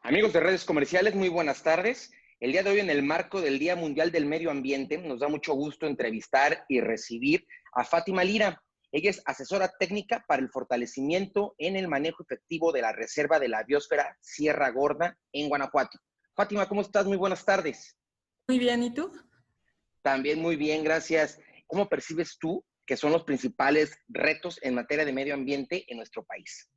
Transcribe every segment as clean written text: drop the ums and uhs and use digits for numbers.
Amigos de redes comerciales, muy buenas tardes. El día de hoy, en el marco del Día Mundial del Medio Ambiente, nos da mucho gusto entrevistar y recibir a Fátima Lira. Ella es asesora técnica para el fortalecimiento en el manejo efectivo de la Reserva de la Biosfera Sierra Gorda en Guanajuato. Fátima, ¿cómo estás? Muy buenas tardes. Muy bien, ¿y tú? También muy bien, gracias. ¿Cómo percibes tú que son los principales retos en materia de medio ambiente en nuestro país?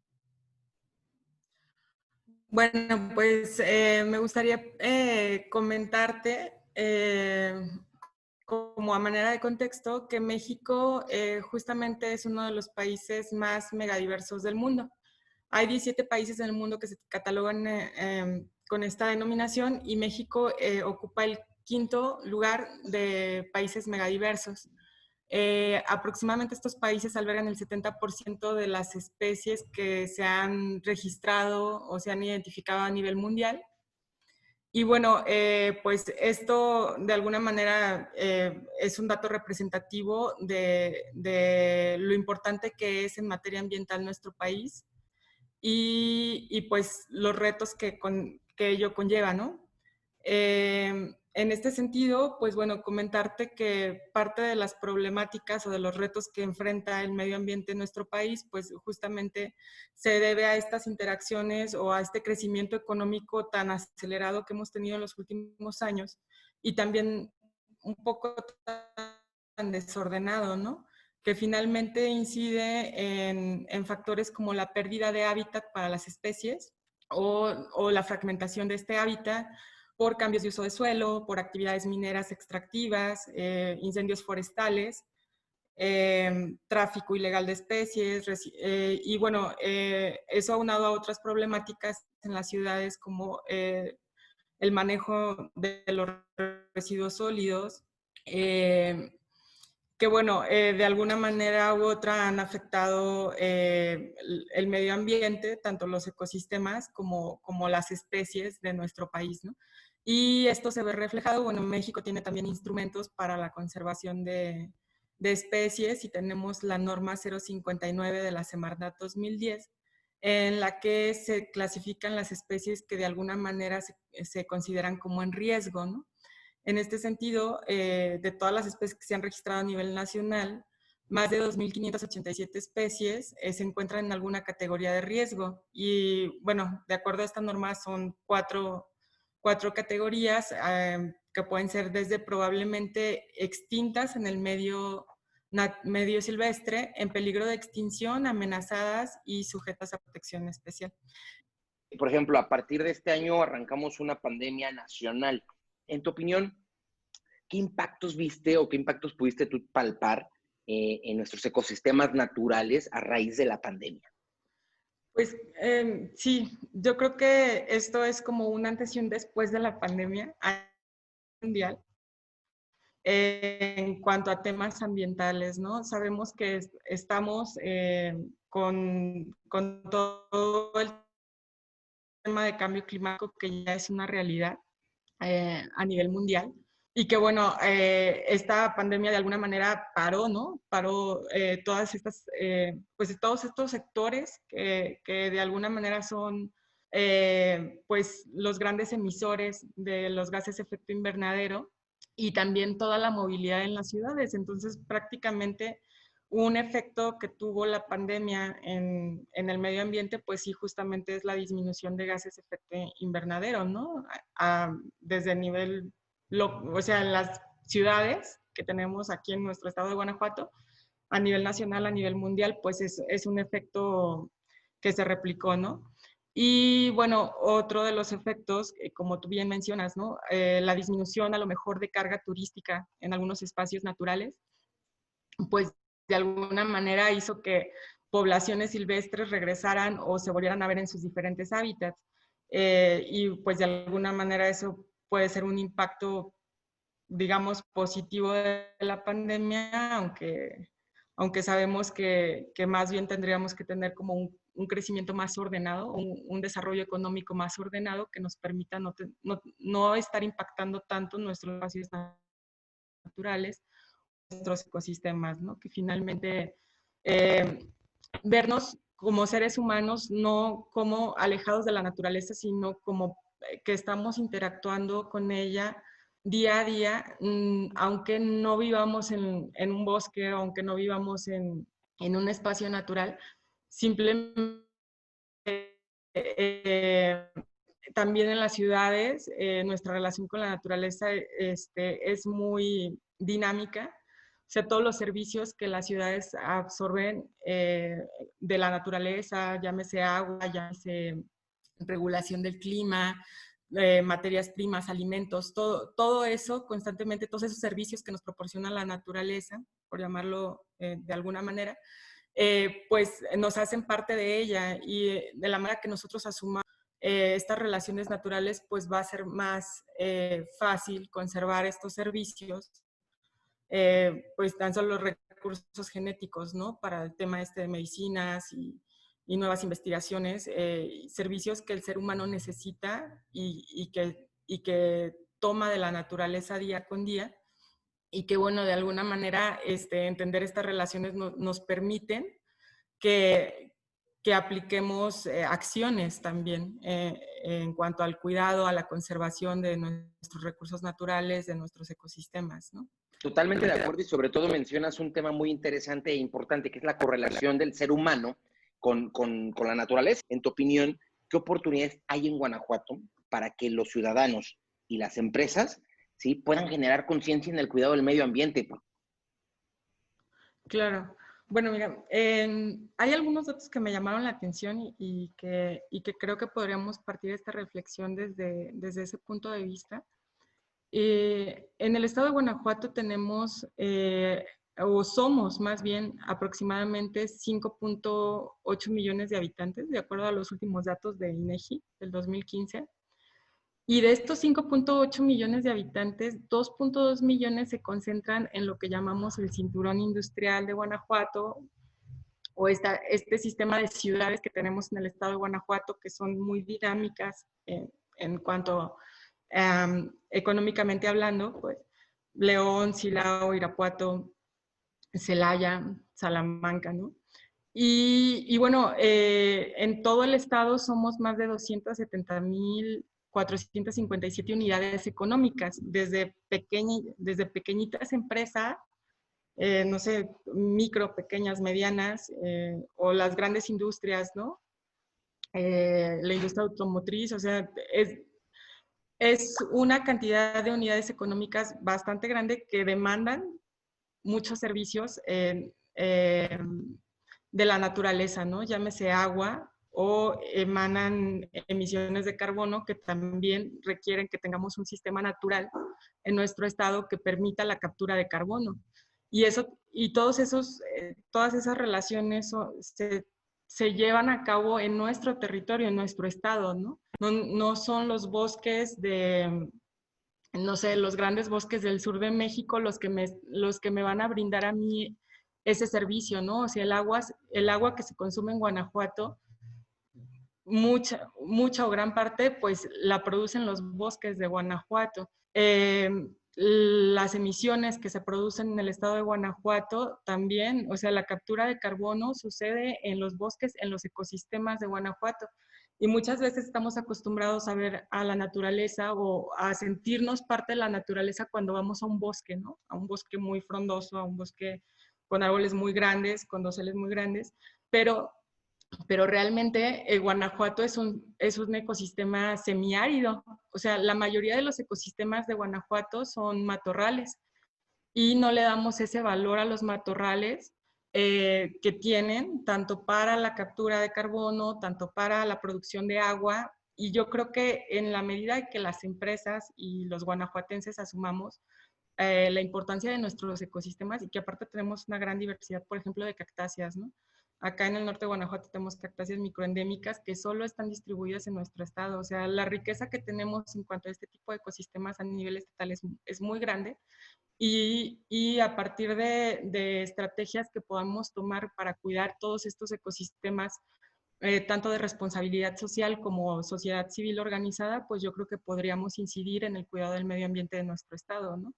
Bueno, pues me gustaría comentarte, como a manera de contexto, que México justamente es uno de los países más megadiversos del mundo. Hay 17 países en el mundo que se catalogan con esta denominación y México ocupa el quinto lugar de países megadiversos. Aproximadamente estos países albergan el 70% de las especies que se han registrado o se han identificado a nivel mundial. Y bueno, pues esto de alguna manera es un dato representativo de lo importante que es en materia ambiental nuestro país y pues los retos que ello conlleva, ¿no? En este sentido, pues bueno, comentarte que parte de las problemáticas o de los retos que enfrenta el medio ambiente en nuestro país, pues justamente se debe a estas interacciones o a este crecimiento económico tan acelerado que hemos tenido en los últimos años y también un poco tan desordenado, ¿no? Que finalmente incide en factores como la pérdida de hábitat para las especies o la fragmentación de este hábitat por cambios de uso de suelo, por actividades mineras extractivas, incendios forestales, tráfico ilegal de especies, y bueno, eso aunado a otras problemáticas en las ciudades como el manejo de los residuos sólidos, que bueno, de alguna manera u otra han afectado el medio ambiente, tanto los ecosistemas como las especies de nuestro país, ¿no? Y esto se ve reflejado, bueno, México tiene también instrumentos para la conservación de especies y tenemos la norma 059 de la Semarnat 2010, en la que se clasifican las especies que de alguna manera se consideran como en riesgo, ¿no? En este sentido, de todas las especies que se han registrado a nivel nacional, más de 2.587 especies se encuentran en alguna categoría de riesgo. Y bueno, de acuerdo a esta norma son cuatro categorías que pueden ser desde probablemente extintas en el medio silvestre, en peligro de extinción, amenazadas y sujetas a protección especial. Por ejemplo, a partir de este año arrancamos una pandemia nacional. En tu opinión, ¿qué impactos viste o qué impactos pudiste tú palpar en nuestros ecosistemas naturales a raíz de la pandemia? Pues sí, yo creo que esto es como un antes y un después de la pandemia mundial en cuanto a temas ambientales, ¿no? Sabemos que estamos con todo el tema de cambio climático que ya es una realidad a nivel mundial. Y que bueno, esta pandemia de alguna manera paró, ¿no? Paró todas estas, pues todos estos sectores que de alguna manera son pues los grandes emisores de los gases de efecto invernadero y también toda la movilidad en las ciudades. Entonces prácticamente un efecto que tuvo la pandemia en el medio ambiente, pues sí, justamente es la disminución de gases de efecto invernadero, ¿no? Desde el nivel, o sea, en las ciudades que tenemos aquí en nuestro estado de Guanajuato, a nivel nacional, a nivel mundial, pues es un efecto que se replicó, ¿no? Y bueno, otro de los efectos, como tú bien mencionas, ¿no? La disminución a lo mejor de carga turística en algunos espacios naturales, pues de alguna manera hizo que poblaciones silvestres regresaran o se volvieran a ver en sus diferentes hábitats. Y pues de alguna manera eso puede ser un impacto, digamos, positivo de la pandemia, aunque sabemos que más bien tendríamos que tener como un crecimiento más ordenado, un desarrollo económico más ordenado que nos permita no estar impactando tanto nuestros espacios naturales, nuestros ecosistemas, ¿no? Que finalmente vernos como seres humanos, no como alejados de la naturaleza, sino como que estamos interactuando con ella día a día, aunque no vivamos en un bosque, aunque no vivamos en un espacio natural, simplemente también en las ciudades nuestra relación con la naturaleza es muy dinámica. O sea, todos los servicios que las ciudades absorben de la naturaleza, llámese agua, llámese regulación del clima, materias primas, alimentos, todo eso constantemente, todos esos servicios que nos proporciona la naturaleza, por llamarlo de alguna manera, pues nos hacen parte de ella y de la manera que nosotros asumamos estas relaciones naturales, pues va a ser más fácil conservar estos servicios, pues tan solo los recursos genéticos, ¿no? Para el tema de medicinas y nuevas investigaciones, servicios que el ser humano necesita y que toma de la naturaleza día con día y que, bueno, de alguna manera entender estas relaciones nos permiten que apliquemos acciones también en cuanto al cuidado, a la conservación de nuestros recursos naturales, de nuestros ecosistemas, ¿no? Totalmente de acuerdo, y sobre todo mencionas un tema muy interesante e importante, que es la correlación del ser humano con la naturaleza. En tu opinión, ¿qué oportunidades hay en Guanajuato para que los ciudadanos y las empresas, ¿sí?, puedan generar conciencia en el cuidado del medio ambiente? Claro. Bueno, mira, hay algunos datos que me llamaron la atención y que creo que podríamos partir de esta reflexión desde ese punto de vista. En el estado de Guanajuato tenemos, o somos más bien, aproximadamente 5.8 millones de habitantes, de acuerdo a los últimos datos de INEGI del 2015. Y de estos 5.8 millones de habitantes, 2.2 millones se concentran en lo que llamamos el cinturón industrial de Guanajuato, o este sistema de ciudades que tenemos en el estado de Guanajuato, que son muy dinámicas en cuanto económicamente hablando, pues León, Silao, Irapuato, Celaya, Salamanca, ¿no? Y bueno, en todo el estado somos más de 270,457 unidades económicas, desde pequeñitas empresas, no sé, micro, pequeñas, medianas, o las grandes industrias, ¿no? La industria automotriz, o sea, es una cantidad de unidades económicas bastante grande que demandan muchos servicios de la naturaleza, ¿no? Llámese agua o emanan emisiones de carbono que también requieren que tengamos un sistema natural en nuestro estado que permita la captura de carbono. Y todas esas relaciones se llevan a cabo en nuestro territorio, en nuestro estado, ¿no? No son los bosques no sé, los grandes bosques del sur de México los que me van a brindar a mí ese servicio, ¿no? O sea, el agua que se consume en Guanajuato, mucha o gran parte, pues la producen los bosques de Guanajuato. Las emisiones que se producen en el estado de Guanajuato también, o sea, la captura de carbono sucede en los bosques, en los ecosistemas de Guanajuato. Y muchas veces estamos acostumbrados a ver a la naturaleza o a sentirnos parte de la naturaleza cuando vamos a un bosque, ¿no? A un bosque muy frondoso, a un bosque con árboles muy grandes, con doseles muy grandes, pero realmente Guanajuato es un ecosistema semiárido. O sea, la mayoría de los ecosistemas de Guanajuato son matorrales y no le damos ese valor a los matorrales que tienen tanto para la captura de carbono, tanto para la producción de agua. Y yo creo que en la medida que las empresas y los guanajuatenses asumamos la importancia de nuestros ecosistemas y que aparte tenemos una gran diversidad, por ejemplo, de cactáceas, ¿no? Acá en el norte de Guanajuato tenemos cactáceas microendémicas que solo están distribuidas en nuestro estado. O sea, la riqueza que tenemos en cuanto a este tipo de ecosistemas a nivel estatal es muy grande y a partir de estrategias que podamos tomar para cuidar todos estos ecosistemas, tanto de responsabilidad social como sociedad civil organizada, pues yo creo que podríamos incidir en el cuidado del medio ambiente de nuestro estado, ¿no?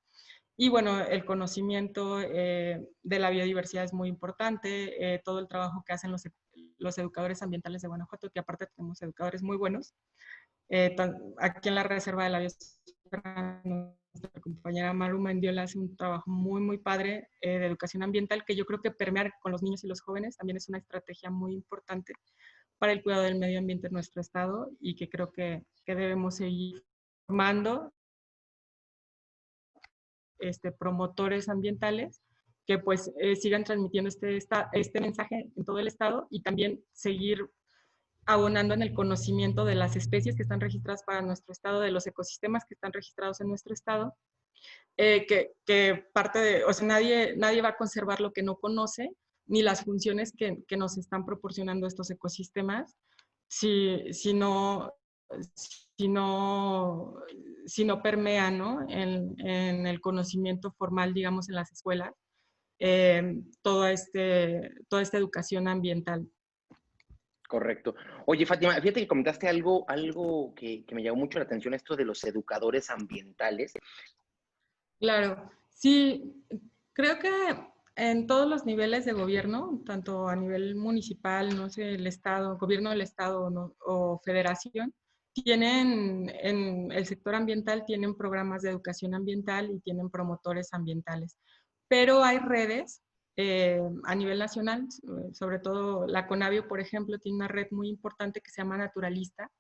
Y bueno, el conocimiento de la biodiversidad es muy importante, todo el trabajo que hacen los educadores ambientales de Guanajuato, que aparte tenemos educadores muy buenos. Aquí en la Reserva de la Biosfera, nuestra compañera Maru Mendiola hace un trabajo muy, muy padre de educación ambiental, que yo creo que permear con los niños y los jóvenes también es una estrategia muy importante para el cuidado del medio ambiente en nuestro estado, y que creo que debemos seguir formando promotores ambientales que pues sigan transmitiendo este mensaje en todo el estado, y también seguir abonando en el conocimiento de las especies que están registradas para nuestro estado, de los ecosistemas que están registrados en nuestro estado, que parte de, o sea, nadie va a conservar lo que no conoce, ni las funciones que nos están proporcionando estos ecosistemas, si no, si no, si no permea, ¿no? En el conocimiento formal, digamos, en las escuelas, toda esta educación ambiental. Correcto. Oye, Fátima, fíjate que comentaste algo que me llamó mucho la atención, esto de los educadores ambientales. Claro, sí, creo que en todos los niveles de gobierno, tanto a nivel municipal, no sé, el estado, gobierno del estado, ¿no?, o federación, tienen, en el sector ambiental, tienen programas de educación ambiental y tienen promotores ambientales. Pero hay redes a nivel nacional, sobre todo la Conavio, por ejemplo, tiene una red muy importante que se llama Naturalista,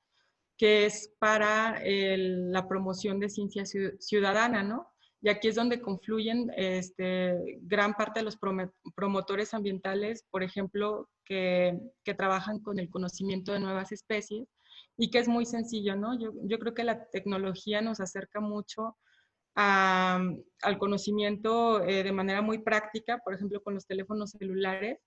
que es para la promoción de ciencia ciudadana, ¿no? Y aquí es donde confluyen gran parte de los promotores ambientales, por ejemplo, que trabajan con el conocimiento de nuevas especies, y que es muy sencillo, ¿no? Yo creo que la tecnología nos acerca mucho al conocimiento de manera muy práctica, por ejemplo, con los teléfonos celulares.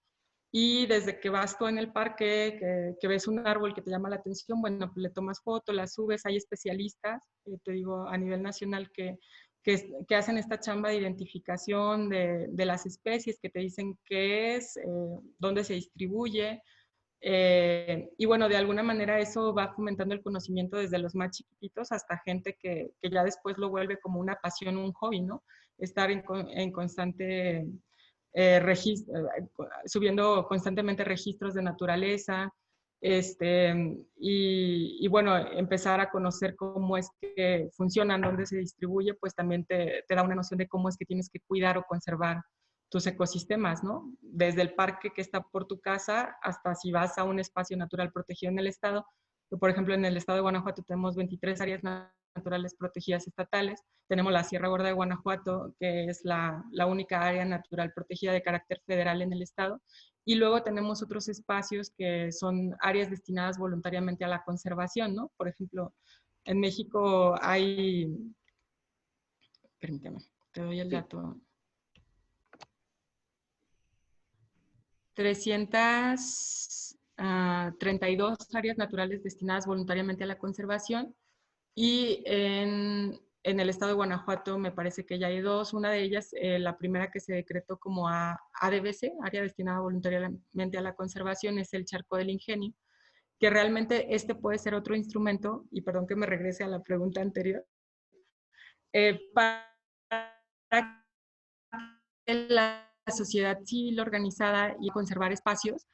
Y desde que vas tú en el parque, que ves un árbol que te llama la atención, bueno, pues le tomas foto, la subes. Hay especialistas, te digo, a nivel nacional que hacen esta chamba de identificación de las especies, que te dicen qué es, dónde se distribuye. Y bueno, de alguna manera eso va fomentando el conocimiento desde los más chiquititos hasta gente que ya después lo vuelve como una pasión, un hobby, ¿no? Estar en constante subiendo constantemente registros de naturaleza, y bueno, empezar a conocer cómo es que funcionan, dónde se distribuye, pues también te da una noción de cómo es que tienes que cuidar o conservar tus ecosistemas, ¿no? Desde el parque que está por tu casa hasta si vas a un espacio natural protegido en el estado. Por ejemplo, en el estado de Guanajuato tenemos 23 áreas naturales protegidas estatales. Tenemos la Sierra Gorda de Guanajuato, que es la única área natural protegida de carácter federal en el estado. Y luego tenemos otros espacios que son áreas destinadas voluntariamente a la conservación, ¿no? Por ejemplo, en México hay, permíteme, te doy el dato, 332 áreas naturales destinadas voluntariamente a la conservación, y en el estado de Guanajuato me parece que ya hay dos. Una de ellas, la primera que se decretó como ADBC, Área Destinada Voluntariamente a la Conservación, es el Charco del Ingenio, que realmente puede ser otro instrumento, y perdón que me regrese a la pregunta anterior, para la sociedad civil organizada y conservar espacios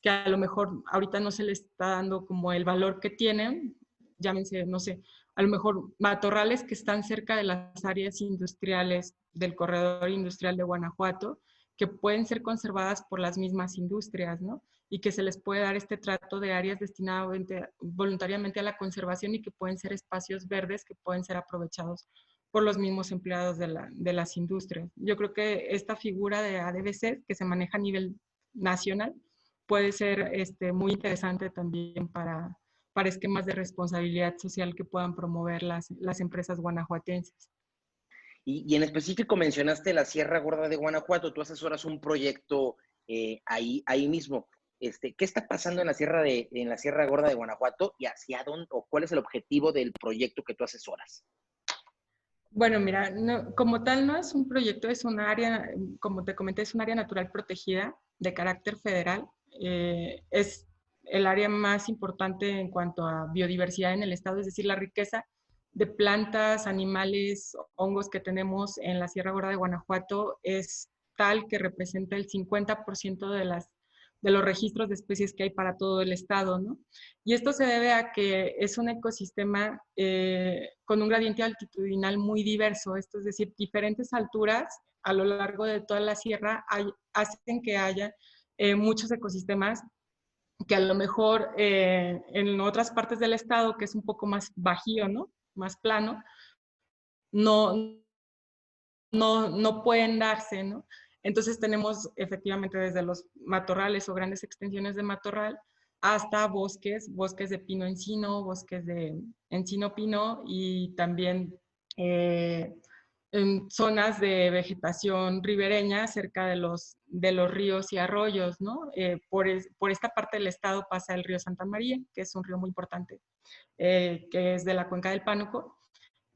que a lo mejor ahorita no se le está dando como el valor que tienen, llámense, no sé, a lo mejor matorrales que están cerca de las áreas industriales del corredor industrial de Guanajuato, que pueden ser conservadas por las mismas industrias, ¿no? Y que se les puede dar este trato de áreas destinadas voluntariamente a la conservación, y que pueden ser espacios verdes que pueden ser aprovechados por los mismos empleados de las industrias. Yo creo que esta figura de ADBC, que se maneja a nivel nacional, puede ser muy interesante también para esquemas de responsabilidad social que puedan promover las empresas guanajuatenses. Y en específico mencionaste la Sierra Gorda de Guanajuato, tú asesoras un proyecto ahí mismo. ¿Qué está pasando en la Sierra Gorda de Guanajuato, y hacia dónde, o cuál es el objetivo del proyecto que tú asesoras? Bueno, mira, como tal no es un proyecto, es un área, como te comenté, es un área natural protegida de carácter federal. Es el área más importante en cuanto a biodiversidad en el estado, es decir, la riqueza de plantas, animales, hongos que tenemos en la Sierra Gorda de Guanajuato es tal que representa el 50% de los registros de especies que hay para todo el estado, ¿no? Y esto se debe a que es un ecosistema con un gradiente altitudinal muy diverso, esto es decir, diferentes alturas a lo largo de toda la sierra hacen que haya muchos ecosistemas que a lo mejor en otras partes del estado, que es un poco más bajío, ¿no? Más plano, no, no pueden darse, ¿no? Entonces tenemos efectivamente desde los matorrales o grandes extensiones de matorral hasta bosques de pino-encino, bosques de encino-pino y también en zonas de vegetación ribereña cerca de los ríos y arroyos, ¿no? Por esta parte del estado pasa el río Santa María, que es un río muy importante, que es de la cuenca del Pánuco,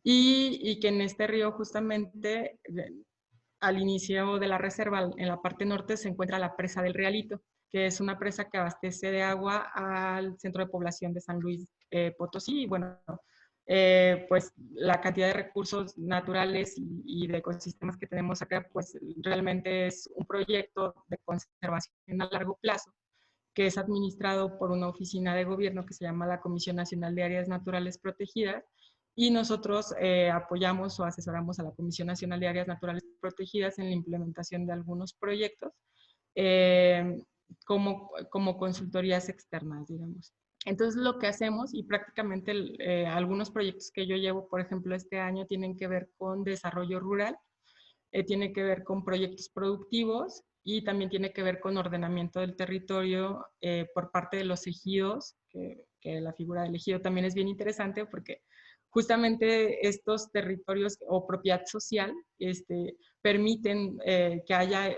y que en este río justamente al inicio de la reserva, en la parte norte, se encuentra la presa del Realito, que es una presa que abastece de agua al centro de población de San Luis Potosí. Y bueno, pues la cantidad de recursos naturales y de ecosistemas que tenemos acá, pues realmente es un proyecto de conservación a largo plazo que es administrado por una oficina de gobierno que se llama la Comisión Nacional de Áreas Naturales Protegidas, y nosotros apoyamos o asesoramos a la Comisión Nacional de Áreas Naturales Protegidas en la implementación de algunos proyectos como consultorías externas, digamos. Entonces, lo que hacemos, y prácticamente algunos proyectos que yo llevo, por ejemplo, este año, tienen que ver con desarrollo rural, tiene que ver con proyectos productivos y también tiene que ver con ordenamiento del territorio por parte de los ejidos, que la figura del ejido también es bien interesante porque justamente estos territorios o propiedad social permiten que haya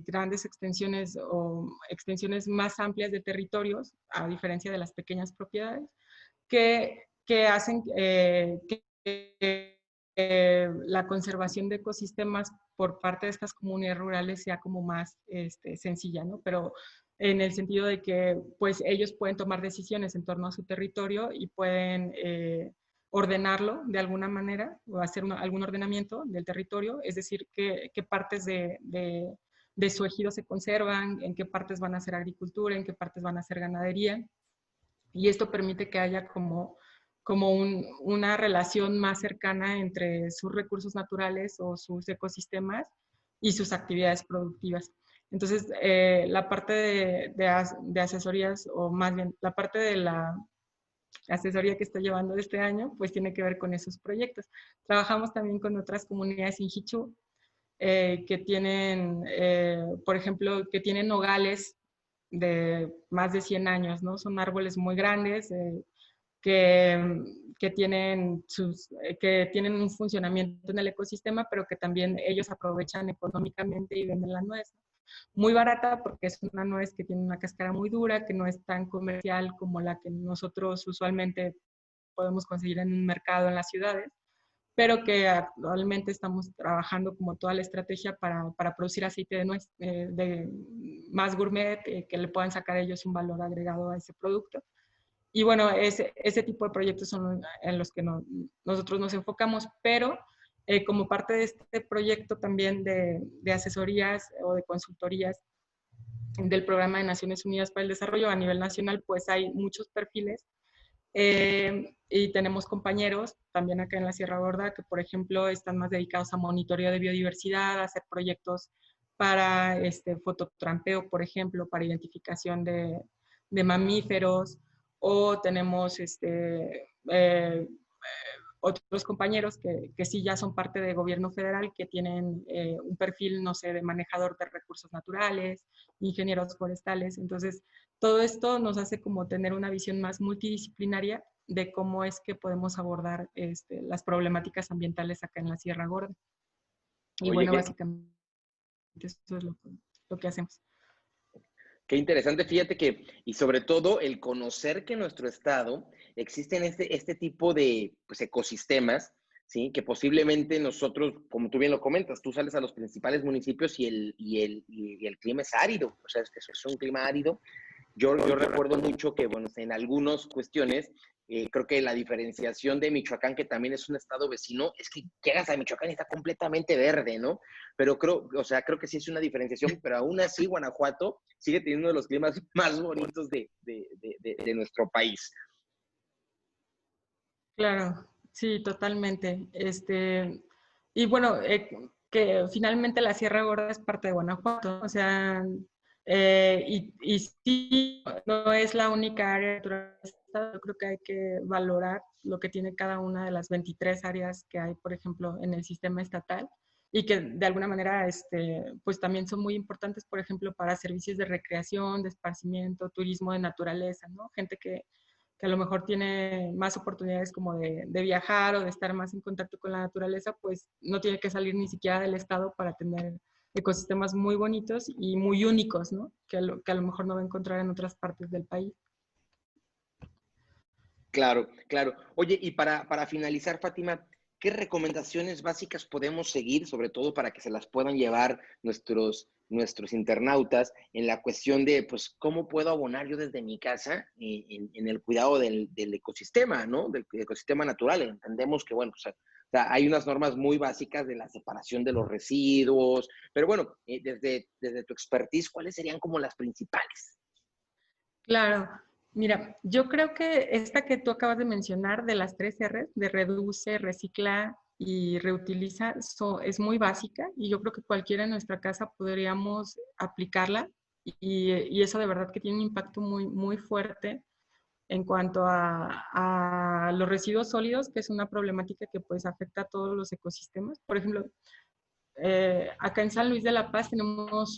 grandes extensiones o extensiones más amplias de territorios, a diferencia de las pequeñas propiedades, que hacen que la conservación de ecosistemas por parte de estas comunidades rurales sea como más sencilla, ¿no? Pero en el sentido de que pues ellos pueden tomar decisiones en torno a su territorio y pueden ordenarlo de alguna manera o hacer algún ordenamiento del territorio, es decir, qué partes de su ejido se conservan, en qué partes van a hacer agricultura, en qué partes van a hacer ganadería, y esto permite que haya como una relación más cercana entre sus recursos naturales o sus ecosistemas y sus actividades productivas. Entonces, la parte de asesorías, o más bien la parte de la asesoría que estoy llevando este año, pues tiene que ver con esos proyectos. Trabajamos también con otras comunidades Injichu que tienen, por ejemplo, que tienen nogales de más de 100 años, ¿no? Son árboles muy grandes que tienen un funcionamiento en el ecosistema, pero que también ellos aprovechan económicamente y venden la nuez. Muy barata porque es una nuez que tiene una cáscara muy dura, que no es tan comercial como la que nosotros usualmente podemos conseguir en un mercado en las ciudades, pero que actualmente estamos trabajando como toda la estrategia para producir aceite de nuez de más gourmet, que le puedan sacar ellos un valor agregado a ese producto. Y bueno, ese tipo de proyectos son en los que nosotros nos enfocamos, pero como parte de este proyecto también de asesorías o de consultorías del Programa de Naciones Unidas para el Desarrollo a nivel nacional, pues hay muchos perfiles y tenemos compañeros también acá en la Sierra Gorda que, por ejemplo, están más dedicados a monitoreo de biodiversidad, a hacer proyectos para fototrampeo, por ejemplo, para identificación de mamíferos, o tenemos otros compañeros que sí ya son parte del gobierno federal, que tienen un perfil, no sé, de manejador de recursos naturales, ingenieros forestales. Entonces, todo esto nos hace como tener una visión más multidisciplinaria de cómo es que podemos abordar las problemáticas ambientales acá en la Sierra Gorda. Y Oye, bueno, básicamente eso es lo que hacemos. qué interesante, fíjate que, y sobre todo el conocer que en nuestro estado existen este tipo de pues, ecosistemas, ¿sí? Que posiblemente nosotros, como tú bien lo comentas, tú sales a los principales municipios y el clima es árido, o sea, es un clima árido. Yo recuerdo mucho que, bueno, en algunas cuestiones Creo que la diferenciación de Michoacán, que también es un estado vecino, es que llegas a Michoacán y está completamente verde, ¿no? Pero creo, o sea, creo que sí es una diferenciación, pero aún así Guanajuato sigue teniendo uno de los climas más bonitos de nuestro país. Claro, sí, totalmente. Y bueno, que finalmente la Sierra Gorda es parte de Guanajuato, ¿no? O sea, y sí, no es la única área natural del estado. Yo creo que hay que valorar lo que tiene cada una de las 23 áreas que hay, por ejemplo, en el sistema estatal y que de alguna manera, pues también son muy importantes, por ejemplo, para servicios de recreación, de esparcimiento, turismo de naturaleza, ¿no? Gente que a lo mejor tiene más oportunidades como de viajar o de estar más en contacto con la naturaleza, pues no tiene que salir ni siquiera del estado para tener ecosistemas muy bonitos y muy únicos, ¿no? Que a lo mejor no va a encontrar en otras partes del país. Claro, claro. Oye, y para finalizar, Fátima, ¿qué recomendaciones básicas podemos seguir, sobre todo para que se las puedan llevar nuestros internautas en la cuestión de, pues, cómo puedo abonar yo desde mi casa en el cuidado del ecosistema, ¿no? Del ecosistema natural. Entendemos que, bueno, pues, o sea, hay unas normas muy básicas de la separación de los residuos, pero bueno, desde tu expertise, ¿cuáles serían como las principales? Claro, mira, yo creo que esta que tú acabas de mencionar de las 3 R, de reduce, recicla y reutiliza, es muy básica y yo creo que cualquiera en nuestra casa podríamos aplicarla y eso de verdad que tiene un impacto muy, muy fuerte en cuanto a los residuos sólidos, que es una problemática que pues afecta a todos los ecosistemas. Por ejemplo, acá en San Luis de la Paz tenemos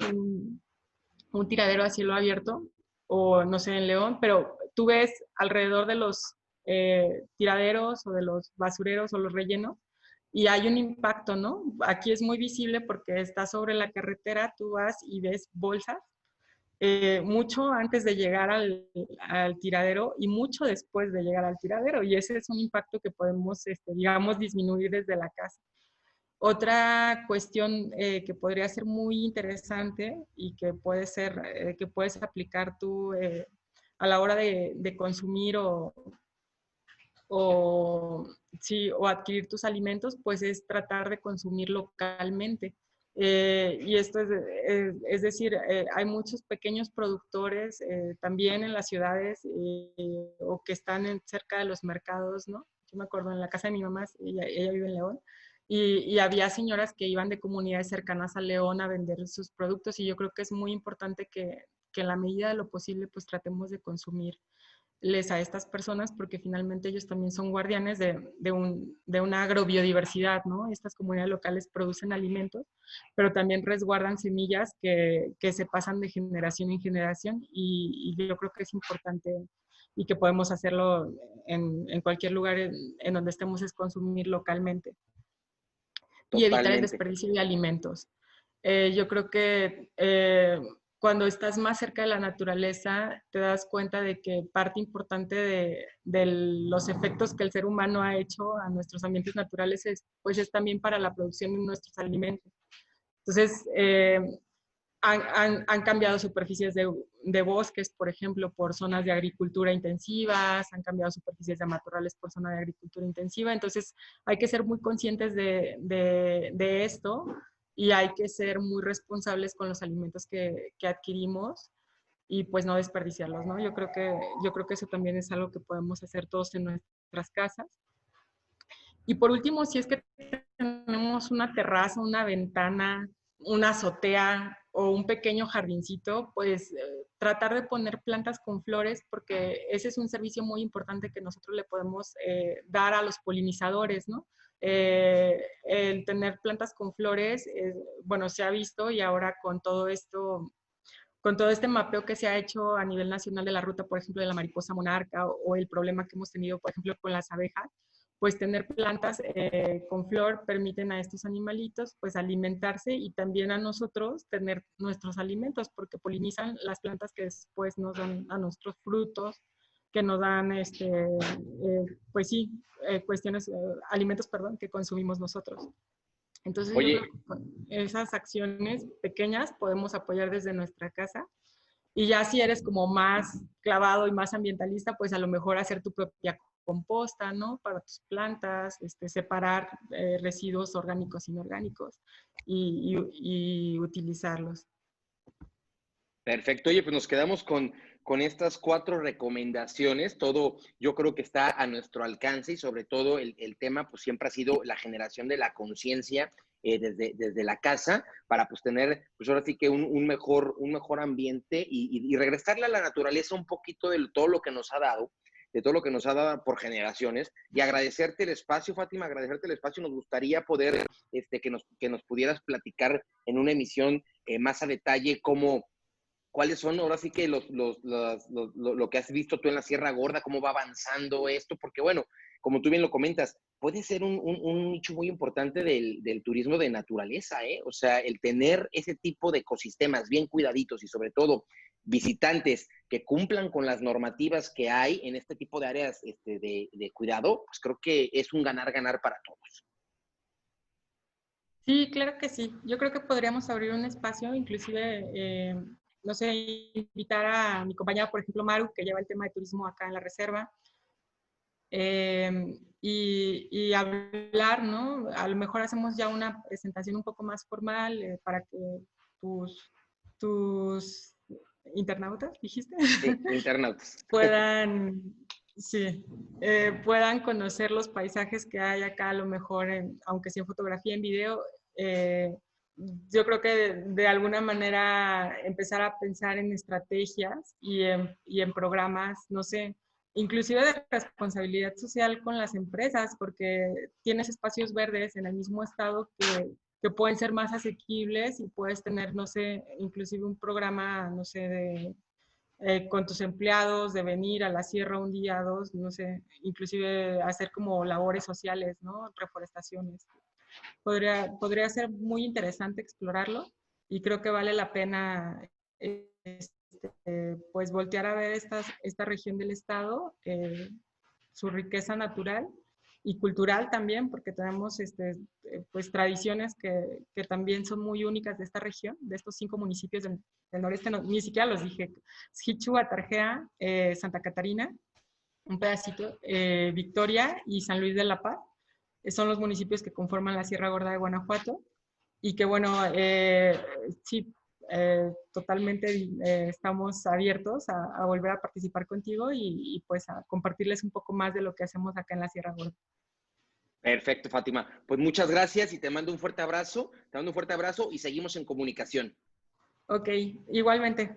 un tiradero a cielo abierto, o no sé, en León, pero tú ves alrededor de los tiraderos o de los basureros o los rellenos y hay un impacto, ¿no? Aquí es muy visible porque está sobre la carretera, tú vas y ves bolsas mucho antes de llegar al tiradero y mucho después de llegar al tiradero. Y ese es un impacto que podemos, digamos, disminuir desde la casa. Otra cuestión que podría ser muy interesante y que puede ser, que puedes aplicar tú a la hora de consumir o, sí, o adquirir tus alimentos, pues es tratar de consumir localmente. Y esto es decir, hay muchos pequeños productores también en las ciudades o que están cerca de los mercados, ¿no? Yo me acuerdo en la casa de mi mamá, ella vive en León, y había señoras que iban de comunidades cercanas a León a vender sus productos y yo creo que es muy importante que en la medida de lo posible pues tratemos de consumir a estas personas porque finalmente ellos también son guardianes de una agrobiodiversidad, ¿no? Estas comunidades locales producen alimentos, pero también resguardan semillas que se pasan de generación en generación y yo creo que es importante y que podemos hacerlo en cualquier lugar en donde estemos es consumir localmente y evitar el Totalmente. desperdicio de alimentos. Yo creo que cuando estás más cerca de la naturaleza, te das cuenta de que parte importante de los efectos que el ser humano ha hecho a nuestros ambientes naturales pues es también para la producción de nuestros alimentos. Entonces, han cambiado superficies de bosques, por ejemplo, por zonas de agricultura intensivas, han cambiado superficies de matorrales por zona de agricultura intensiva. Entonces, hay que ser muy conscientes de esto y hay que ser muy responsables con los alimentos que adquirimos y pues no desperdiciarlos, ¿no? Yo creo que eso también es algo que podemos hacer todos en nuestras casas. Y por último, si es que tenemos una terraza, una ventana, una azotea o un pequeño jardincito, pues tratar de poner plantas con flores porque ese es un servicio muy importante que nosotros le podemos dar a los polinizadores, ¿no? El tener plantas con flores, bueno, se ha visto y ahora con todo este mapeo que se ha hecho a nivel nacional de la ruta, por ejemplo, de la mariposa monarca o el problema que hemos tenido, por ejemplo, con las abejas, pues tener plantas con flor permiten a estos animalitos pues alimentarse y también a nosotros tener nuestros alimentos porque polinizan las plantas que después nos dan a nuestros frutos, que nos dan, pues sí, cuestiones, alimentos, perdón, que consumimos nosotros. Entonces yo creo Oye, que con esas acciones pequeñas podemos apoyar desde nuestra casa Y ya si eres como más clavado y más ambientalista, pues a lo mejor hacer tu propia composta, ¿no? Para tus plantas, separar residuos orgánicos e inorgánicos y utilizarlos. Perfecto. Oye, pues nos quedamos con estas 4 recomendaciones. Todo yo creo que está a nuestro alcance y sobre todo el tema pues siempre ha sido la generación de la conciencia desde la casa para pues tener pues ahora sí que un mejor ambiente y regresarle a la naturaleza un poquito de todo lo que nos ha dado, de todo lo que nos ha dado por generaciones y agradecerte el espacio, Fátima, agradecerte el espacio. Nos gustaría poder que nos pudieras platicar en una emisión más a detalle cuáles son ahora sí que lo que has visto tú en la Sierra Gorda, cómo va avanzando esto, porque bueno, como tú bien lo comentas, puede ser un nicho muy importante del turismo de naturaleza, ¿eh? O sea, el tener ese tipo de ecosistemas bien cuidaditos y sobre todo visitantes que cumplan con las normativas que hay en este tipo de áreas de cuidado, pues creo que es un ganar-ganar para todos. Sí, claro que sí. Yo creo que podríamos abrir un espacio, inclusive, no sé, invitar a mi compañera, por ejemplo, Maru, que lleva el tema de turismo acá en la reserva, y hablar, ¿no? A lo mejor hacemos ya una presentación un poco más formal para que tus internautas, dijiste, Sí, internautas. puedan, sí, puedan conocer los paisajes que hay acá, a lo mejor, aunque sea en fotografía, en video. eh, yo creo que de alguna manera empezar a pensar en estrategias y en programas, no sé, inclusive de responsabilidad social con las empresas, porque tienes espacios verdes en el mismo estado que pueden ser más asequibles y puedes tener, no sé, inclusive un programa, no sé, con tus empleados, de venir a la sierra un día, dos, no sé, inclusive hacer como labores sociales, ¿no? Reforestaciones. Podría ser muy interesante explorarlo y creo que vale la pena pues voltear a ver esta región del estado, su riqueza natural y cultural también, porque tenemos pues tradiciones que también son muy únicas de esta región, de estos 5 municipios del noreste, no, ni siquiera los dije, Xichú, Tarjea, Santa Catarina, un pedacito, Victoria y San Luis de la Paz, son los municipios que conforman la Sierra Gorda de Guanajuato y que bueno, sí, totalmente estamos abiertos a volver a participar contigo y pues a compartirles un poco más de lo que hacemos acá en la Sierra Gorda. Perfecto, Fátima. Pues muchas gracias y te mando un fuerte abrazo. Te mando un fuerte abrazo y seguimos en comunicación. Ok, igualmente.